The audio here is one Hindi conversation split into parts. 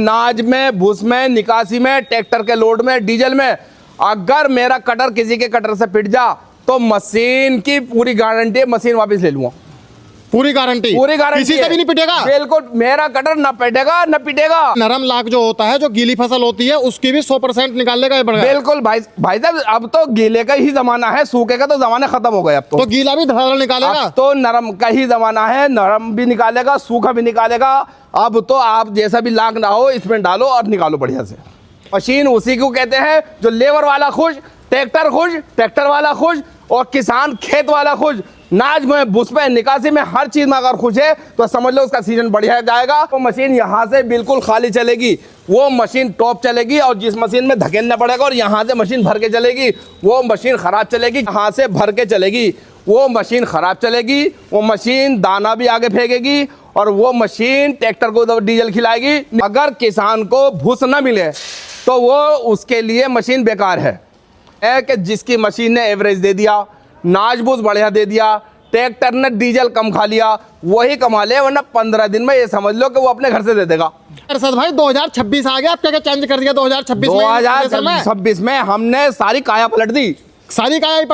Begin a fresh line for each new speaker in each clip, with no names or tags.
नाज में, भूस में, निकासी में, ट्रैक्टर के लोड में, डीजल में, अगर मेरा कटर किसी के कटर से पिट जा तो मशीन की पूरी गारंटी है, मशीन वापस ले लूंगा।
पूरी गारंटी किसी से भी नहीं पिटेगा?
बिल्कुल, मेरा कटर न पिटेगा न पिटेगा।
नरम लाख जो होता है, जो गीली फसल होती है, उसकी भी 100% निकालने का पड़ेगा।
बिल्कुल भाई साहब, अब तो गीले का ही जमाना है, सूखे का तो जमाना खत्म हो गया। अब तो
गीला भी धड़ाधड़ निकालेगा,
तो नरम का ही जमाना है, नरम भी निकालेगा, सूखा भी निकालेगा। अब तो आप जैसा भी लाख ना हो, इसमें डालो और निकालो बढ़िया से। मशीन उसी को कहते हैं जो लेबर वाला खुश, ट्रैक्टर खुश, ट्रैक्टर वाला खुश और किसान खेत वाला खुश। नाज में, भूस में, निकासी में, हर चीज में अगर खुश है तो समझ लो उसका सीजन बढ़िया जाएगा। वो मशीन यहाँ से बिल्कुल खाली चलेगी, वो मशीन टॉप चलेगी। और जिस मशीन में धकेलना पड़ेगा और यहाँ से मशीन भर के चलेगी, वो मशीन खराब चलेगी। यहाँ से भर के चलेगी, वो मशीन खराब चलेगी। वो मशीन दाना भी आगे फेंकेगी और वो मशीन ट्रैक्टर को डीजल खिलाएगी। अगर किसान को भूस न मिले तो वो उसके लिए मशीन बेकार है कि जिसकी मशीन ने एवरेज दे दिया, नाज भूस बढ़िया दे दिया, ट्रैक्टर ने डीजल कम खा लिया, वही कमा ले, वरना 15 दिन में ये समझ लो कि वो अपने घर से दे देगा।
अरशद भाई 2026 आ गया, आप क्या चेंज कर दिया 2026
में हमने सारी काया पलट दी।
सारी काया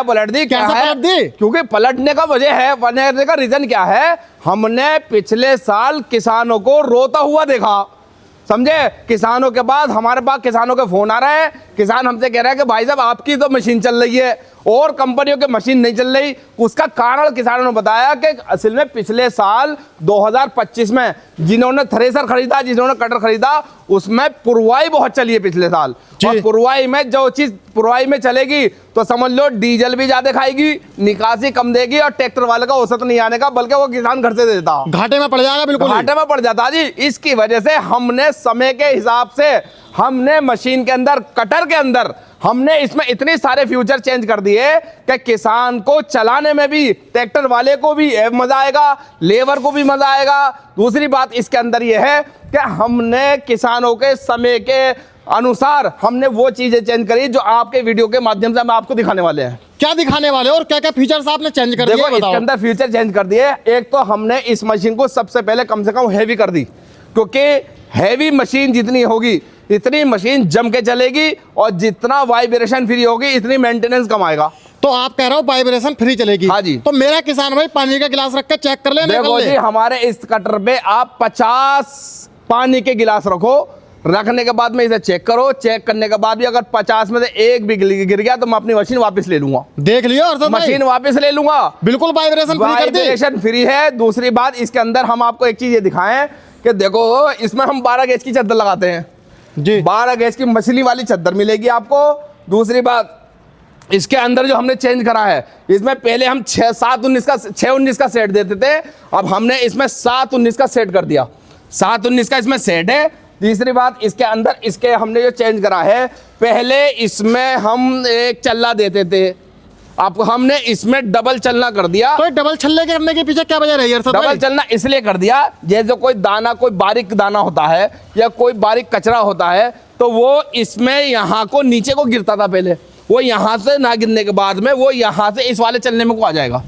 पलट दी। क्या है? क्योंकि पलटने का वजह है, पलटने का रीजन क्या है? हमने पिछले साल किसानों को रोता हुआ देखा, समझे? किसानों के बाद हमारे पास किसानों के फोन आ रहे हैं, किसान हमसे कह रहे हैं कि भाई साहब आपकी तो मशीन चल रही है और कंपनियों की मशीन नहीं चल रही। उसका कारण किसानों ने बताया कि असल में पिछले साल 2025 में जिन्होंने थ्रेसर खरीदा, जिन्होंने कटर खरीदा, उसमें पुरवाई बहुत चली है पिछले साल। और पुरवाई में जो चीज पुरवाई में चलेगी तो समझ लो डीजल भी ज्यादा खाएगी, निकासी कम देगी और ट्रैक्टर वाले का औसत नहीं आने का, बल्कि वो किसान घर से देता,
घाटे में पड़ जाएगा। बिल्कुल
घाटे में पड़ जाता जी। इसकी वजह से हमने समय के हिसाब से हमने मशीन के अंदर, कटर के अंदर हमने इसमें इतने सारे फ्यूचर चेंज कर दिए कि किसान को चलाने में भी, ट्रैक्टर वाले को भी मजा आएगा, लेबर को भी मजा आएगा। दूसरी बात इसके अंदर यह है कि हमने किसानों के समय के अनुसार हमने वो चीजें चेंज करी जो आपके वीडियो के माध्यम से हम आपको दिखाने वाले हैं।
क्या दिखाने वाले और क्या क्या फीचर्स आपने चेंज कर दिए?
देखो इसके अंदर फीचर चेंज कर दिए। एक तो हमने इस मशीन को सबसे पहले कम से कम हैवी कर दी, क्योंकि हैवी मशीन जितनी होगी इतनी मशीन जम के चलेगी और जितना वाइब्रेशन फ्री होगी इतनी मेंटेनेंस कम आएगा।
तो आप कह रहे हो वाइब्रेशन फ्री चलेगी?
हाँ जी।
तो मेरा किसान भाई पानी का गिलास रख के चेक कर ले।
देखो जी, हमारे इस कटर पे आप 50 पानी के गिलास रखो, रखने के बाद में इसे चेक करो। चेक करने के बाद भी अगर 50 में से एक भी गिर गया तो मैं अपनी मशीन वापस ले लूंगा।
देख लियो अरशद भाई,
मशीन वापस ले लूंगा।
बिल्कुल वाइब्रेशन
फ्री है। दूसरी बात इसके अंदर हम आपको एक चीज ये दिखाएं कि देखो इसमें हम 12 गैस की चादर लगाते हैं जी। 12 गैस की मछली वाली चादर मिलेगी आपको। दूसरी बात इसके अंदर जो हमने चेंज करा है, इसमें पहले हम 6-19 का सेट देते थे, अब हमने इसमें 7-19 का सेट कर दिया। 7-19 का इसमें सेट है। तीसरी बात इसके अंदर इसके हमने जो चेंज करा है, पहले इसमें हम एक चल्ला देते थे, अब हमने इसमें डबल चलना कर दिया।
तो डबल छल्ले करने के पीछे क्या वजह रही है?
डबल चलना इसलिए कर दिया, जैसे कोई दाना, कोई बारीक दाना होता है या कोई बारीक कचरा होता है तो वो इसमें यहाँ को नीचे को गिरता था पहले, वो यहाँ से ना गिरने के बाद में वो यहाँ से इस वाले चलने में को आ जाएगा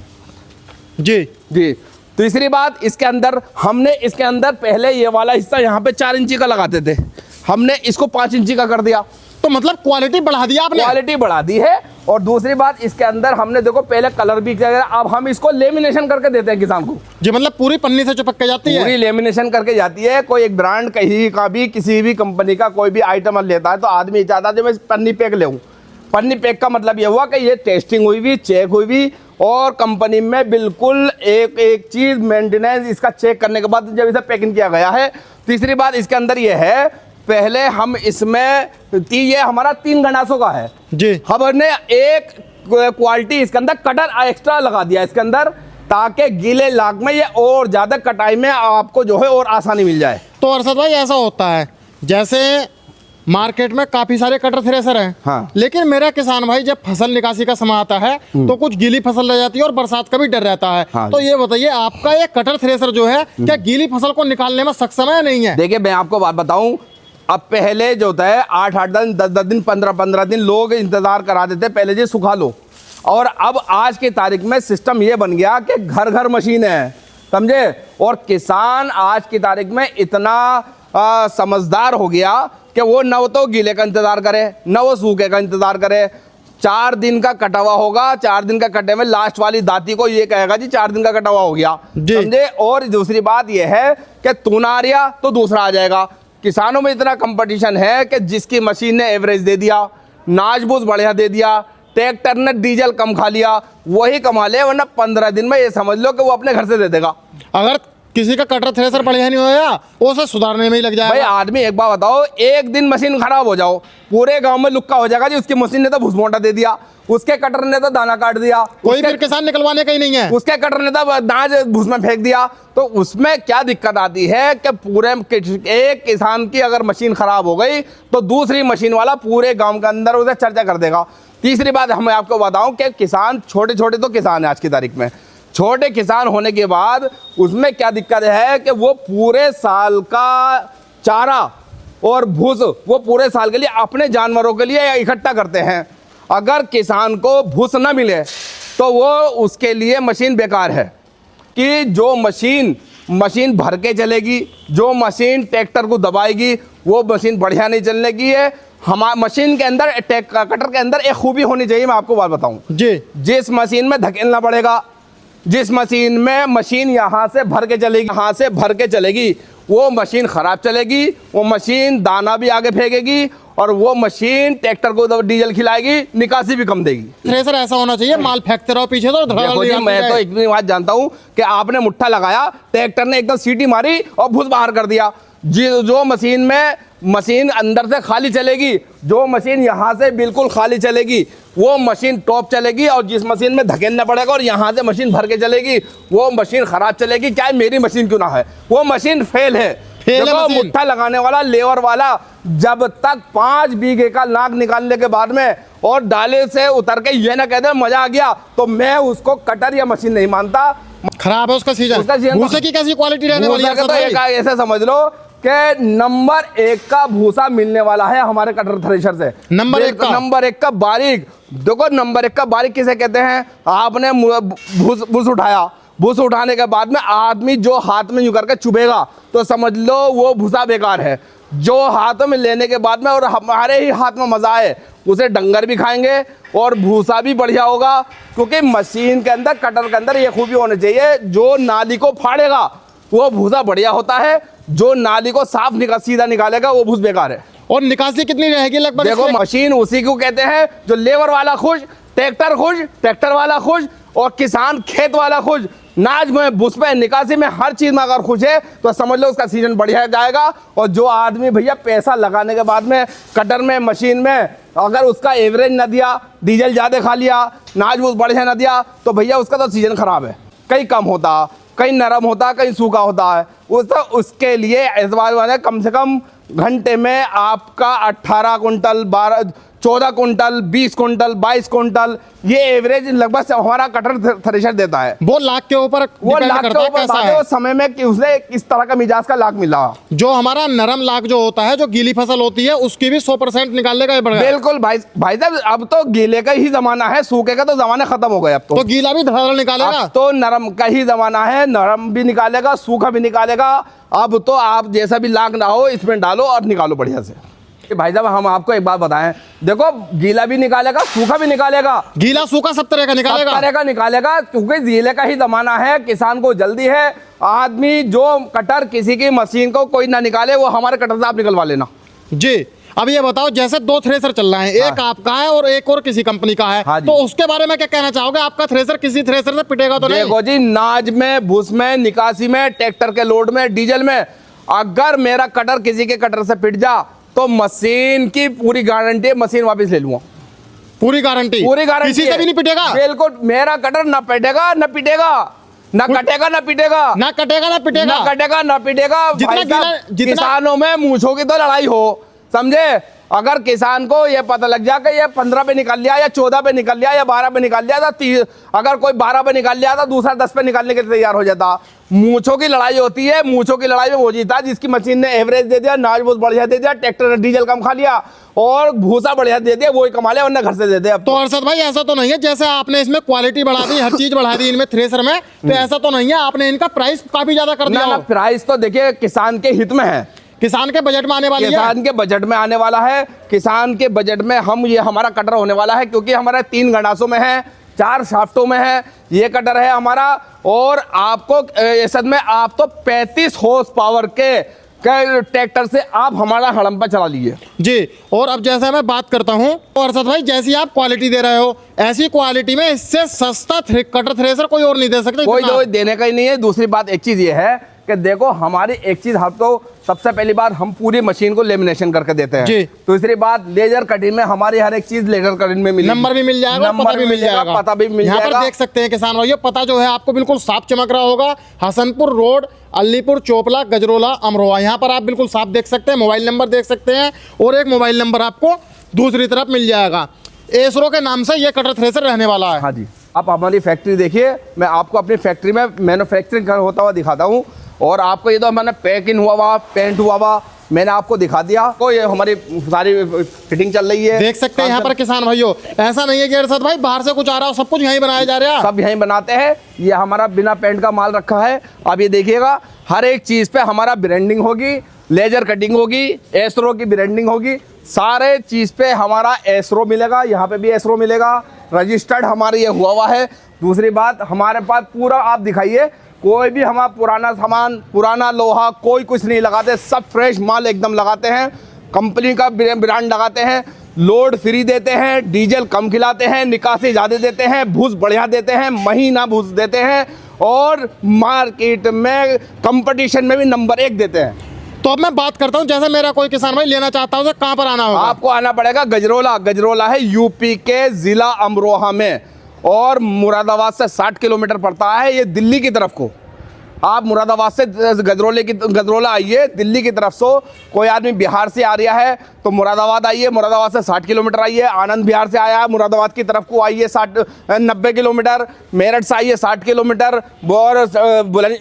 जी
जी। तीसरी बात इसके अंदर हमने इसके अंदर पहले ये वाला हिस्सा यहाँ पे 4 इंची का लगाते थे, हमने इसको 5 इंची का कर दिया।
तो मतलब क्वालिटी बढ़ा दिया आपने?
क्वालिटी बढ़ा दी है। और दूसरी बात इसके अंदर हमने देखो पहले कलर भी किया, अब हम इसको लेमिनेशन करके देते हैं किसान को
जी। मतलब पूरी पन्नी से चिपक के जाती है?
पूरी लेमिनेशन करके जाती है। कोई एक ब्रांड कहीं का भी, किसी भी कंपनी का कोई भी आइटम लेता है तो आदमी चाहता है जो मैं पन्नी पैक ले। पन्नी पैक का मतलब ये हुआ कि ये टेस्टिंग हुई भी, चेक हुई भी और कंपनी में बिल्कुल एक चीज मेंटेनेंस इसका चेक करने के बाद जब इसे पैकिंग किया गया है। तीसरी बात इसके अंदर ये है, पहले हम इसमें ये हमारा 3 गंडासों का है
जी।
हमने एक क्वालिटी इसके अंदर कटर एक्स्ट्रा लगा दिया इसके अंदर, ताकि गीले लाख में ये और ज्यादा कटाई में आपको जो है और आसानी मिल जाए।
तो अरशद भाई ऐसा होता है जैसे मार्केट में काफी सारे कटर थ्रेसर हैं,
हाँ।
लेकिन मेरा किसान भाई जब फसल निकासी का समय आता है तो कुछ गीली फसल रह जाती है और बरसात का भी डर रहता है,
हाँ।
तो ये बताइए आपका ये कटर थ्रेसर जो है क्या गीली फसल को निकालने में सक्षम है नहीं है?
देखिए मैं आपको बात बताऊं, अब पहले जो होता है 8-8 दिन, 10-10 दिन, 15-15 दिन लोग इंतजार करा देते पहले जी सुखा लो। और अब आज की तारीख में सिस्टम ये बन गया कि घर घर मशीन है, समझे? और किसान आज की तारीख में इतना समझदार हो गया कि वो न तो गीले का इंतजार करे न वो सूखे का इंतजार करे। 4 दिन का कटा हुआ होगा, 4 दिन का कटे में लास्ट वाली दाती को ये कहेगा जी 4 दिन का कटा हुआ हो गया, समझे। और दूसरी बात ये है कि तू ना आ रहा तो दूसरा आ जाएगा। किसानों में इतना कंपटीशन है कि जिसकी मशीन ने एवरेज दे दिया, नाजबूज बढ़िया दे दिया, ट्रैक्टर ने डीजल कम खा लिया, वही कमा ले, वरना 15 दिन में ये समझ लो कि वो अपने घर से दे देगा।
अगर किसी का कटर थ्रेसर बढ़िया नहीं होया वो उसे सुधारने में ही लग जाएगा।
भाई आदमी एक बात बताओ, एक दिन मशीन खराब हो जाओ पूरे गांव में लुक्का हो जाएगा जी उसकी मशीन ने तो भुसमोटा दे दिया, उसके कटर ने तो दाना काट दिया,
कोई फिर किसान निकलवाने का ही नहीं है,
उसके कटर ने तो दाज भूस में फेंक दिया। तो उसमें क्या दिक्कत आती है कि पूरे एक किसान की अगर मशीन खराब हो गई तो दूसरी मशीन वाला पूरे गांव के अंदर उसे चर्चा कर देगा। तीसरी बात मैं आपको बताऊं कि किसान छोटे छोटे तो किसान है आज की तारीख में, छोटे किसान होने के बाद उसमें क्या दिक्कत है कि वो पूरे साल का चारा और भूस वो पूरे साल के लिए अपने जानवरों के लिए इकट्ठा करते हैं। अगर किसान को भूस ना मिले तो वो उसके लिए मशीन बेकार है कि जो मशीन भर के चलेगी, जो मशीन ट्रैक्टर को दबाएगी वो मशीन बढ़िया नहीं चलने की है। हमारे मशीन के अंदर कटर के अंदर एक खूबी होनी चाहिए, मैं आपको बात बताऊं
जी।
जिस मशीन में धकेलना पड़ेगा, जिस मशीन में मशीन यहाँ से भर के चलेगी, यहाँ से भर के चलेगी, वो मशीन खराब चलेगी, वो मशीन दाना भी आगे फेंकेगी और वो मशीन ट्रैक्टर को डीजल खिलाएगी, निकासी भी कम देगी।
थ्रेसर ऐसा होना चाहिए माल फेंकते रहो पीछे तो
देखो जी, मैं तो इतनी बात जानता हूँ कि आपने मुट्ठा लगाया, ट्रैक्टर ने एकदम सीटी मारी और भूस बाहर कर दिया। जो मशीन अंदर से खाली चलेगी, जो मशीन यहाँ से बिल्कुल खाली चलेगी वो मशीन टॉप चलेगी, और जिस मशीन में धकेलना पड़ेगा और यहाँ से मशीन भर के चलेगी वो मशीन खराब चलेगी। चाहे मेरी मशीन क्यों ना है, वो मशीन फेल है। देखो मुट्ठा लगाने वाला लेबर वाला जब तक 5 बीघे का नाक निकालने के बाद में और डाले से उतर के ये ना कहते मजा आ गया, तो मैं उसको कटर या मशीन नहीं मानता।
खराब है उसका सीजन। भूसे की कैसी क्वालिटी रहने वाली है?
तो ऐसे समझ लो कि नंबर 1 का भूसा मिलने वाला है हमारे कटर थ्रेशर से।
नंबर 1
का बारीक। देखो नंबर 1 का बारीक किसे कहते हैं? आपने भूस उठाया, भूस उठाने के बाद में आदमी जो हाथ में यूं करके चुभेगा तो समझ लो वो भूसा बेकार है। जो हाथों में लेने के बाद में और हमारे ही हाथ में मजा आए उसे डंगर भी खाएंगे और भूसा भी बढ़िया होगा, क्योंकि मशीन के अंदर कटर के अंदर ये खूबी होनी चाहिए, जो नाली को फाड़ेगा वो भूसा बढ़िया होता है, जो नाली को साफ सीधा निकालेगा वो भूस बेकार है।
और निकासी कितनी रहेगी लगभग?
देखो मशीन उसी को कहते हैं जो लेबर वाला खुश, ट्रैक्टर खुश, ट्रैक्टर वाला खुश और किसान खेत वाला खुश। नाज में भूस में निकासी में हर चीज में अगर खुश है तो समझ लो उसका सीजन बढ़िया जाएगा। और जो आदमी भैया पैसा लगाने के बाद में कटर में मशीन में अगर उसका एवरेज न दिया, डीजल ज्यादा खा लिया, नाज भूस बढ़िया न दिया, तो भैया उसका तो सीजन खराब है। कहीं कम होता, कहीं नरम होता, कहीं सूखा होता है। उसके लिए इस बार कम से कम घंटे में आपका 18 कुंटल 14 कुंटल 20 कुंटल 22 कुंटल ये एवरेज लगभग हमारा कटर थ्रेशर देता है।
वो लाख के ऊपर,
वो लाख के ऊपर समय में कि उसे किस तरह का मिजाज का लाख मिला। जो
हमारा नरम लाख जो होता है, जो गीली फसल होती है, उसकी भी 100% निकालने का बढ़िया।
बिल्कुल भाई साहब, अब तो गीले का ही जमाना है, सूखे का तो जमाना खत्म हो गया। अब तो
गीला भी धड़ाधड़ निकालेगा,
अब तो नरम का ही जमाना है, नरम भी निकालेगा, सूखा भी निकालेगा। अब तो आप जैसा भी लाख ना हो इसमें डालो और निकालो बढ़िया से। भाई साहब हम आपको एक बात बताएं, देखो गीला भी निकालेगा, सूखा भी निकालेगा,
गीला सूखा सब तरह का
निकालेगा, क्योंकि गीले का ही जमाना है, किसान को जल्दी है। आदमी जो कटर किसी की मशीन को कोई ना निकाले, वो हमारे कटर से आप निकलवा लेना
जी। अब ये बताओ, जैसे 2 थ्रेसर चल रहे हैं, एक आपका है और एक और किसी कंपनी का है, तो उसके बारे में क्या कहना चाहोगे? आपका थ्रेसर किसी थ्रेसर से पिटेगा तो नहीं?
देखो जी, नाज में, भूस में, निकासी में, ट्रैक्टर के लोड में, डीजल में, अगर मेरा कटर किसी के कटर से पिट जा तो मशीन की पूरी गारंटी है, मशीन वापस ले लूंगा।
पूरी गारंटी किसी से भी नहीं पिटेगा?
बिल्कुल, मेरा कटर ना पिटेगा ना पिटेगा, ना कटेगा ना पिटेगा,
ना कटेगा ना पिटेगा,
ना कटेगा ना पिटेगा। किसानों में मूंछों की तो लड़ाई हो, समझे। अगर किसान को ये पता लग जाए कि ये 15 पे निकाल लिया या 14 पे निकाल लिया या 12 पे निकाल लिया, अगर कोई 12 पे निकाल लिया था, दूसरा 10 पे निकालने के लिए तैयार हो जाता। मूंछों की लड़ाई होती है, मूंछों की लड़ाई में वो जीता जिसकी मशीन ने एवरेज दे दिया, नाज बहुत बढ़िया दे दिया, ट्रैक्टर ने डीजल कम खा लिया और भूसा बढ़िया दे दिया, वही कमा लिया, वरना घर से दे दे।
तो अरशद भाई ऐसा तो नहीं है जैसे आपने इसमें क्वालिटी बढ़ा दी, हर चीज बढ़ा दी इनमें थ्रेसर में, तो ऐसा तो नहीं है आपने इनका प्राइस काफी ज्यादा कर दिया?
प्राइस तो देखिए किसान के हित में है
किसान के बजट में आने वाली है।
किसान के बजट में आने वाला है। किसान के बजट में हम ये हमारा कटर होने वाला है, क्योंकि हमारा 3 गंडासों में है, 4 शाफ्टों में है, ये कटर है हमारा। और आपको असद में आप तो 35 हॉर्स पावर के ट्रैक्टर से आप हमारा हड़म्पा चला लीजिए
जी। और अब जैसे मैं बात करता हूं, तो अरशद भाई जैसी आप क्वालिटी दे रहे हो, ऐसी क्वालिटी में इससे सस्ता कटर थ्रेसर कोई और नहीं दे सकते।
कोई देने का ही नहीं है। दूसरी बात एक चीज ये है कि देखो हमारी एक चीज, हम तो सबसे पहली बार हम पूरी मशीन को लेमिनेशन करके देते हैं। दूसरी बात, लेजर कटिंग में हमारी हर एक चीज लेजर कटिंग में मिलेगी,
नंबर भी मिल जाएगा, पता भी मिल जाएगा,
पता भी मिल जाएगा।
यहाँ पर देख सकते हैं किसान भाइयों, पता जो है आपको बिल्कुल साफ चमक रहा होगा। हसनपुर रोड, अलीपुर, चोपला, गजरोला, अमरोहा, यहाँ पर आप बिल्कुल साफ देख सकते हैं। मोबाइल नंबर देख सकते हैं, और एक मोबाइल नंबर आपको दूसरी तरफ मिल जाएगा। एसरो के नाम से ये कटर थ्रेसर रहने वाला है।
हाँ जी। आप हमारी फैक्ट्री देखिए, मैं आपको अपनी फैक्ट्री में मैन्युफैक्चरिंग होता हुआ दिखाता हूँ। और आपको ये तो मैंने पैक इन हुआ हुआ, पेंट हुआ हुआ मैंने आपको दिखा दिया। तो ये हमारी सारी फिटिंग चल रही है,
देख सकते हैं यहाँ पर किसान भाइयों। ऐसा नहीं है कि अरशद भाई बाहर से कुछ आ रहा हो, सब कुछ यहीं बनाया जा रहा है।
सब यहीं बनाते हैं। ये हमारा बिना पेंट का माल रखा है। आप ये देखिएगा, हर एक चीज़ पे हमारा ब्रांडिंग होगी, लेजर कटिंग होगी, एसरो की ब्रांडिंग होगी। सारे चीज़ पे हमारा एसरो मिलेगा, यहाँ पे भी एसरो मिलेगा, रजिस्टर्ड हमारा ये हुआ हुआ है। दूसरी बात, हमारे पास पूरा आप दिखाइए, कोई भी हमारा पुराना सामान, पुराना लोहा कोई कुछ नहीं लगाते, सब फ्रेश माल एकदम लगाते हैं, कंपनी का ब्रांड लगाते हैं, लोड फ्री देते हैं, डीजल कम खिलाते हैं, निकासी ज़्यादा देते हैं, भूस बढ़िया देते हैं, महीना भूस देते हैं, और मार्केट में कंपटीशन में भी नंबर 1 देते हैं।
तो अब मैं बात करता हूं, जैसे मेरा कोई किसान भाई लेना चाहता हूं तो कहां पर आना होगा?
आपको आना पड़ेगा गजरोला। गजरोला है यूपी के जिला अमरोहा में, और मुरादाबाद से 60 किलोमीटर पड़ता है। ये दिल्ली की तरफ को, आप मुरादाबाद से गजरोला आइए, दिल्ली की तरफ से कोई आदमी बिहार से आ रहा है तो मुरादाबाद आइए, मुरादाबाद से 60 किलोमीटर आइए। आनंद बिहार से आया है, मुरादाबाद की तरफ को आइए 90 किलोमीटर। मेरठ से आइए 60 किलोमीटर, और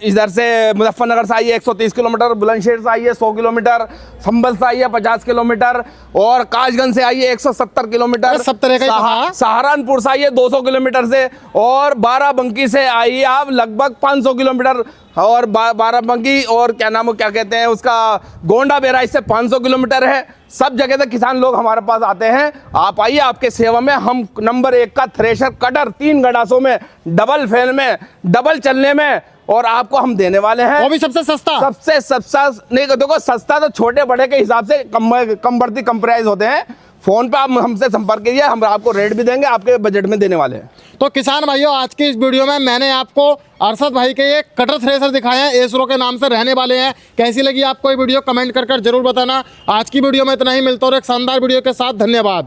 इधर से मुजफ्फरनगर से आइए 130 किलोमीटर, बुलंदशहर से आइए 100 किलोमीटर, संभल से आइए 50 किलोमीटर, और कासगंज से आइए 170 किलोमीटर,
सब तरह का।
सहारनपुर से आइए 200 किलोमीटर से, और बाराबंकी से आइए आप लगभग 500 किलोमीटर, और बाराबंकी और क्या नाम, क्या कहते हैं उसका, गोंडा बेराइच से 500 किलोमीटर है। सब जगह से किसान लोग हमारे पास आते हैं। आप आइए, आपके सेवा में हम नंबर 1 का थ्रेशर कटर 3 गड़ासों में, डबल फैन में, डबल चलने में, और आपको हम देने वाले हैं,
वो भी सबसे सस्ता।
सबसे सस्ता नहीं, देखो सस्ता तो छोटे बड़े के हिसाब से कम बढ़ती कम प्राइस होते हैं। फोन पे आप हमसे संपर्क कीजिए, हम आपको रेट भी देंगे, आपके बजट में देने वाले हैं।
तो किसान भाइयों, आज की इस वीडियो में मैंने आपको अरशद भाई के ये कटर थ्रेसर दिखाए हैं, एसरो के नाम से रहने वाले हैं। कैसी लगी आपको ये वीडियो, कमेंट कर जरूर बताना। आज की वीडियो में इतना ही, मिलता और एक शानदार वीडियो के साथ। धन्यवाद।